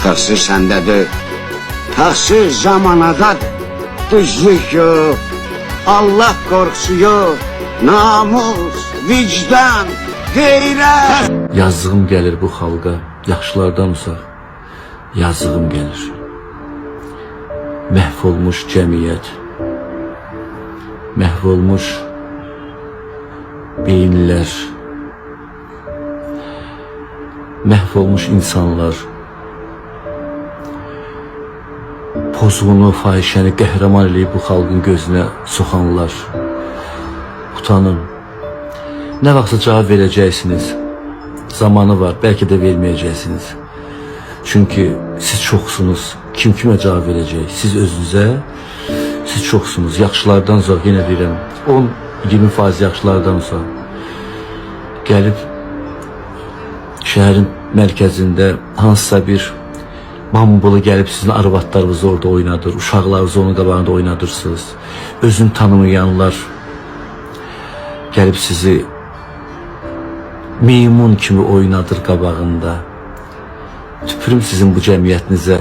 Təqsir səndədir, təqsir zamanadadır. Düzlük yox, Allah qorxusu yox, namus, vicdan, qeyrət. Yazığım gəlir bu xalqa, yaxşılardan uzaq. Yazığım gəlir. Məhv olmuş cəmiyyət, məhv olmuş beyinlər, məhv olmuş insanlar, pozğunu, fahişəni qəhrəman eləyib bu xalqın gözünə soxanlar. Utanın. Nə vaxtsa cavab verəcəksiniz. Zamanı var, bəlkə də verməyəcəksiniz. Çünki siz çoxsunuz. Kim kimə cavab verəcək? Siz özünüzə, siz çoxsunuz. Yaxşılardan uzaq, yenə deyirəm. 10-20% yaxşılardan uzaq. Gəlib şəhərin mərkəzində hansısa bir bambulu gəlib sizin arvadlarınızı orada oynadır. Uşaqlarınızı onun qabağında oynadırsınız. Özünü tanımayanlar gəlib sizi meymun kimi oynadır qabağında. Tüpürüm sizin bu cəmiyyətinizə.